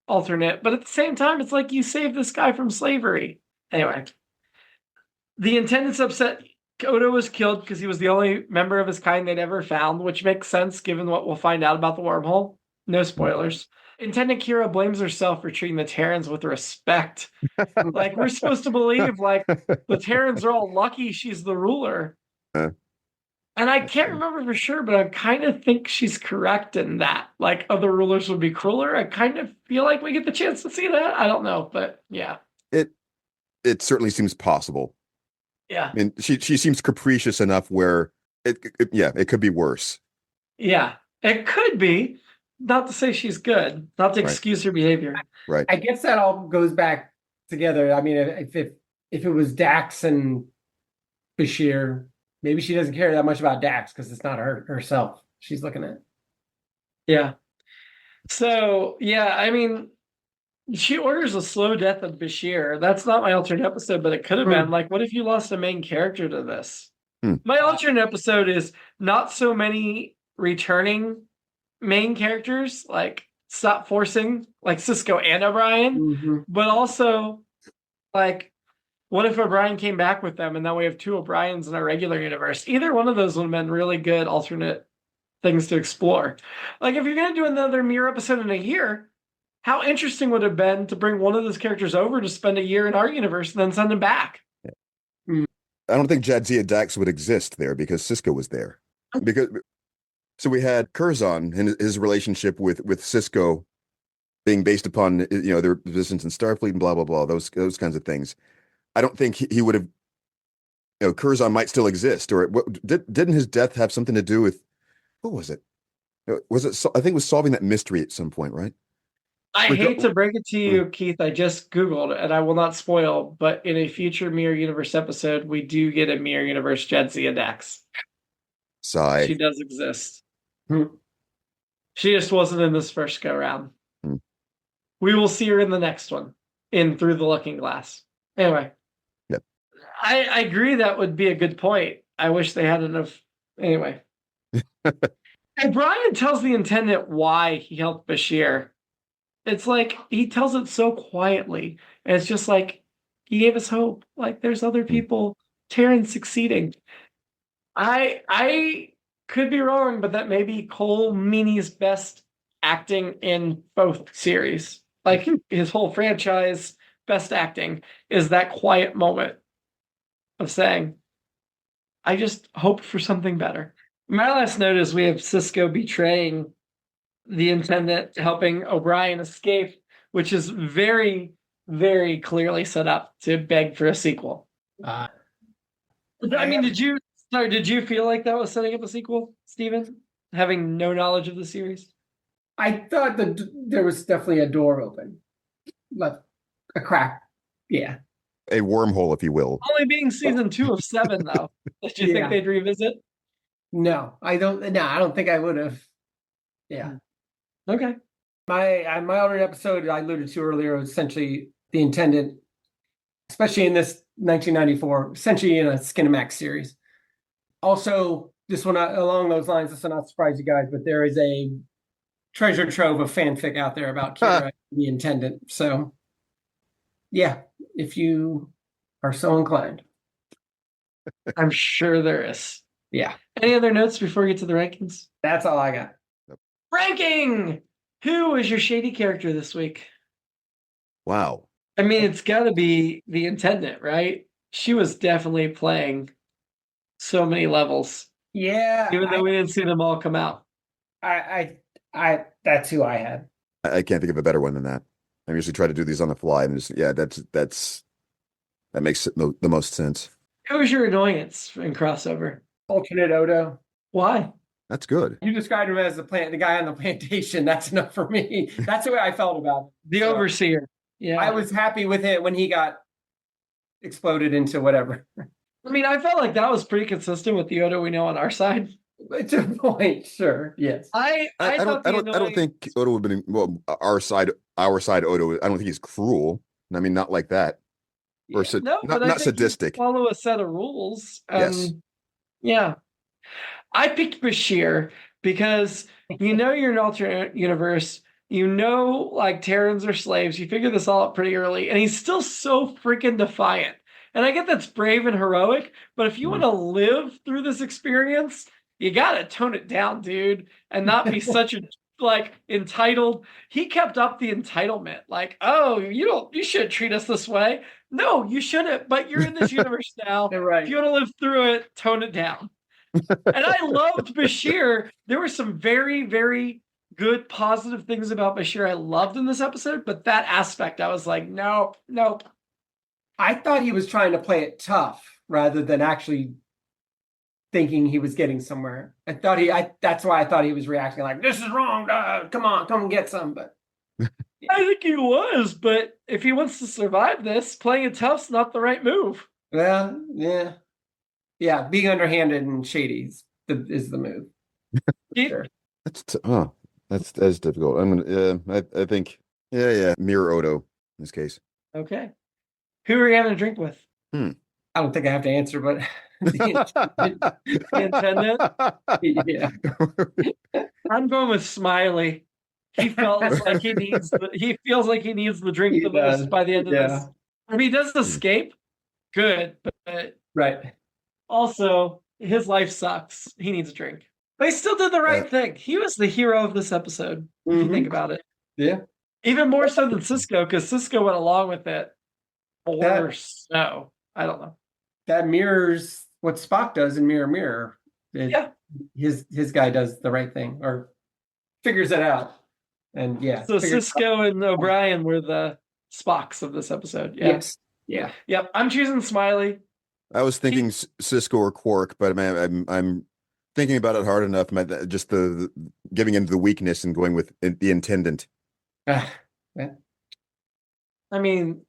alternate. But at the same time, it's like, you saved this guy from slavery. Anyway, the intendant's upset Odo was killed because he was the only member of his kind they'd ever found, which makes sense given what we'll find out about the wormhole. No spoilers. Intendant Kira blames herself for treating the Terrans with respect. Like, we're supposed to believe, like, the Terrans are all lucky she's the ruler. And I can't remember for sure, but I kind of think she's correct in that. Like, other rulers would be crueler. I kind of feel like we get the chance to see that. I don't know, but yeah. It certainly seems possible. Yeah. I mean, she seems capricious enough where it could be worse. Yeah, it could be. Not to say she's good, not to excuse her behavior. Right. I guess that all goes back together. I mean, if it was Dax and Bashir, maybe she doesn't care that much about Dax because it's not herself she's looking at. Yeah. So, yeah, I mean, she orders a slow death of Bashir. That's not my alternate episode, but it could have been like, what if you lost a main character to this? My alternate episode is not so many returning main characters, like stop forcing, like Sisko and O'Brien, but also like What if O'Brien came back with them and now we have 2 O'Briens in our regular universe? Either one of those would have been really good alternate things to explore. Like, if you're going to do another Mirror episode in a year, how interesting would it have been to bring one of those characters over to spend a year in our universe and then send him back? I don't think Jadzia Dax would exist there because Cisco was there. So we had Curzon and his relationship with Cisco being based upon their positions in Starfleet and blah blah blah, those kinds of things. I don't think he would have. Curzon might still exist, or didn't his death have something to do with? What was it? Was it? I think it was solving that mystery at some point, right? I hate to break it to you, Keith. I just Googled, and I will not spoil, but in a future Mirror Universe episode, we do get a Mirror Universe Jadzia Dax. Sigh. She does exist. She just wasn't in this first go round. We will see her in the next one, in Through the Looking Glass. Anyway. Yep. I agree that would be a good point. I wish they had enough. Anyway. And Brian tells the intendant why he helped Bashir. It's like he tells it so quietly. And it's just like, he gave us hope. Like, there's other people. Terran's succeeding. I could be wrong, but that may be Cole Meany's best acting in both series. Like, his whole franchise, best acting is that quiet moment of saying, I just hope for something better. My last note is we have Cisco betraying the intendant, helping O'Brien escape, which is very, very clearly set up to beg for a sequel. I mean, did you feel like that was setting up a sequel, Steven? Having no knowledge of the series? I thought that there was definitely a door open. Like a crack. Yeah. A wormhole, if you will. Only being season 2 of 7, though. Did you think they'd revisit? No, I don't think I would have. Yeah. Okay. My alternate episode I alluded to earlier was essentially the intendant, especially in this 1994, essentially in a Skinamax series. Also, this one along those lines, this will not surprise you guys, but there is a treasure trove of fanfic out there about Kira, the intendant. So, yeah, if you are so inclined. I'm sure there is. Yeah. Any other notes before we get to the rankings? That's all I got. Ranking! Who was your shady character this week? Wow. I mean, it's got to be the intendant, right? She was definitely playing so many levels. Yeah. Even though we didn't see them all come out. I that's who I had. I can't think of a better one than that. I usually try to do these on the fly, and that makes the most sense. Who was your annoyance in crossover? Alternate Odo. Why? That's good. You described him as the guy on the plantation. That's enough for me. That's the way I felt about it. The overseer. Yeah. I was happy with it when he got exploded into whatever. I mean, I felt like that was pretty consistent with the Odo we know on our side. To a point, sure. Yes. I don't think Odo would have been our side Odo. I don't think he's cruel. I mean, not like that. Or not sadistic. Follow a set of rules. Yes. Yeah. I picked Bashir because you're in an alternate universe. Like Terrans are slaves. You figure this all out pretty early. And he's still so freaking defiant. And I get that's brave and heroic. But if you want to live through this experience, you got to tone it down, dude. And not be such a entitled. He kept up the entitlement. Like, oh, you shouldn't treat us this way. No, you shouldn't. But you're in this universe now. Right. If you want to live through it, tone it down. And I loved Bashir. There were some very, very good positive things about Bashir I loved in this episode, but that aspect I was like, nope. I thought he was trying to play it tough rather than actually thinking he was getting somewhere. That's why I thought he was reacting like, this is wrong. Come on, come and get some. But I think he was, but if he wants to survive this, playing it tough's not the right move. Well, yeah. Yeah, being underhanded and shady is the move. Sure. That's difficult. I think Mirror Odo in this case. Okay. Who are you having a drink with? I don't think I have to answer, but the intendant? Yeah. I'm going with Smiley. He feels like he needs the drink the most by the end of this. I mean, he does escape, good, but Right. also his life sucks. He needs a drink. But he still did the right thing. He was the hero of this episode, if you think about it. Yeah. Even more so than Cisco, because Cisco went along with it. Or so. I don't know. That mirrors what Spock does in Mirror Mirror. His guy does the right thing or figures it out. And So Cisco and O'Brien were the Spocks of this episode. Yeah. Yes. Yeah. Yep. I'm choosing Smiley. I was thinking Cisco or Quark, but I'm thinking about it hard enough. Just the giving into the weakness and going with the intendant. I mean,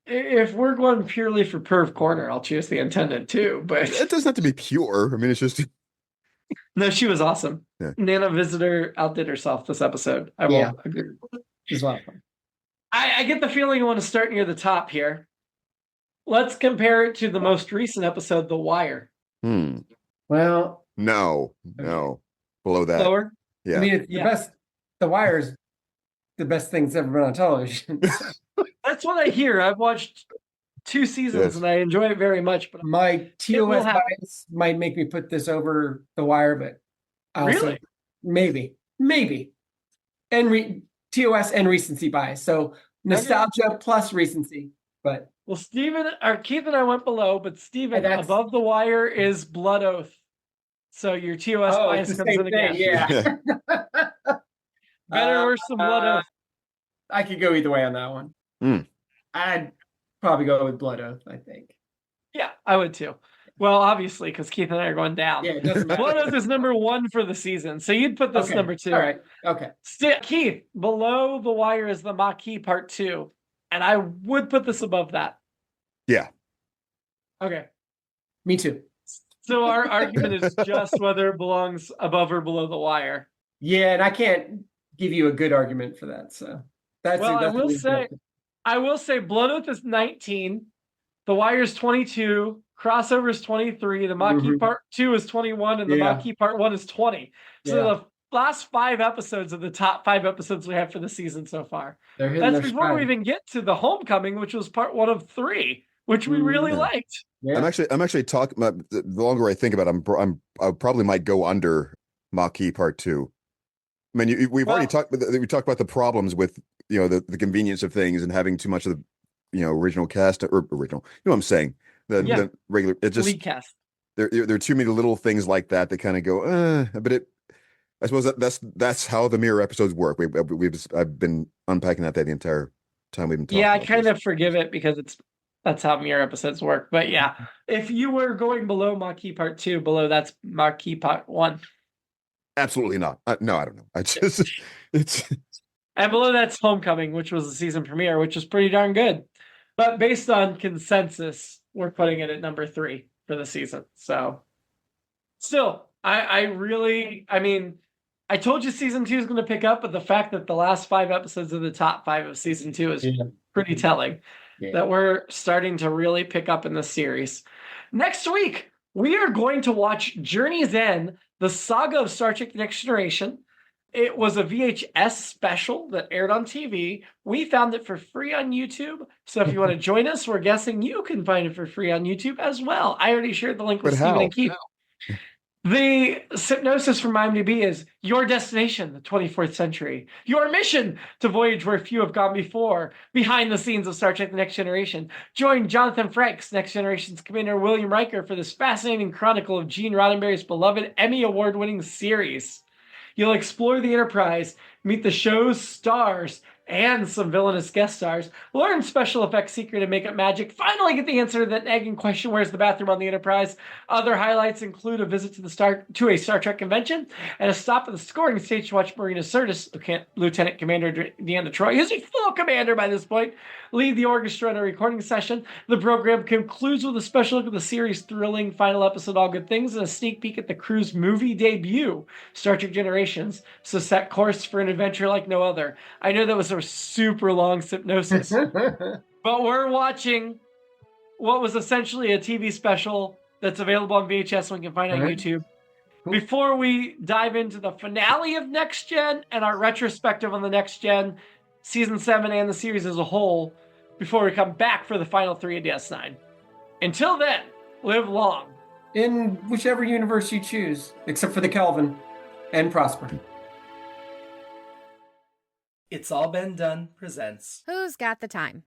if we're going purely for perv corner, I'll choose the intendant too. But it doesn't have to be pure. I mean, it's just. No, she was awesome. Yeah. Nana Visitor outdid herself this episode. I will agree. She's a lot of fun. I get the feeling I want to start near the top here. Let's compare it to the most recent episode, The Wire. Well, no, below that. Lower? Yeah. I mean, it's the best. The Wire's the best thing that's ever been on television. That's what I hear. I've watched 2 seasons and I enjoy it very much. But my TOS bias might make me put this over The Wire, but I'll say maybe, and TOS and recency bias. So nostalgia plus recency, but. Well, Keith and I went below, but Steven, above The Wire is Blood Oath. So your TOS bias comes in again. Yeah. Better or worse than Blood Oath? I could go either way on that one. I'd probably go with Blood Oath, I think. Yeah, I would too. Well, obviously, because Keith and I are going down. Yeah, it doesn't matter. Blood Oath is number 1 for the season. So you'd put this number 2. All right. Okay. Keith, below The Wire is the Maquis Part 2. And I would put this above that. Yeah. Okay. Me too. So our argument is just whether it belongs above or below The Wire. Yeah, and I can't give you a good argument for that. So I will say Blood Oath is 19. The Wire is 22. Crossover is 23. The Maquis Part 2 is 21. And the Maquis Part 1 is 20. So the last 5 episodes of the top 5 episodes we have for the season so far. That's before we even get to the Homecoming, which was part 1 of 3, which we really liked. Yeah. I'm actually talking about the longer I think about it, I probably might go under Maquis Part 2. I mean, we talked about the problems with, the convenience of things and having too much of the, original cast or original, you know what I'm saying? The regular, it just, lead cast. There are too many little things like that kind of go, but I suppose that's how the Mirror episodes work. I've been unpacking that the entire time we've been talking. Yeah, I kind of forgive it because that's how Mirror episodes work. But yeah, if you were going below Maquis Part 2, below that's Maquis Part 1. Absolutely not. No, I don't know. It's and below that's Homecoming, which was the season premiere, which was pretty darn good. But based on consensus, we're putting it at number 3 for the season. So still, I told you season 2 is going to pick up, but the fact that the last 5 episodes of the top 5 of season 2 is pretty telling that we're starting to really pick up in this series. Next week, we are going to watch Journey's End, the saga of Star Trek: The Next Generation. It was a VHS special that aired on TV. We found it for free on YouTube. So if you want to join us, we're guessing you can find it for free on YouTube as well. I already shared the link with Stephen and Keith. The synopsis from IMDb is your destination, the 24th century. Your mission to voyage where few have gone before. Behind the scenes of Star Trek: The Next Generation. Join Jonathan Frakes, Next Generation's Commander William Riker, for this fascinating chronicle of Gene Roddenberry's beloved Emmy Award-winning series. You'll explore the Enterprise, meet the show's stars, and some villainous guest stars, learn special effects secret and makeup magic, finally get the answer to that nagging question, where's the bathroom on the Enterprise? Other highlights include a visit to a Star Trek convention and a stop at the scoring stage to watch Marina Sirtis, Lieutenant Commander Deanna Troi, who's a full commander by this point, lead the orchestra in a recording session. The program concludes with a special look at the series' thrilling final episode, All Good Things, and a sneak peek at the crew's movie debut, Star Trek Generations, so set course for an adventure like no other. I know that was a super long synopsis, but we're watching what was essentially a TV special that's available on VHS and we can find on YouTube. Cool. Before we dive into the finale of Next Gen and our retrospective on the Next Gen, Season 7 and the series as a whole, before we come back for the final 3 of DS9. Until then, live long. In whichever universe you choose, except for the Kelvin, and prosper. It's All Been Done presents Who's got the time?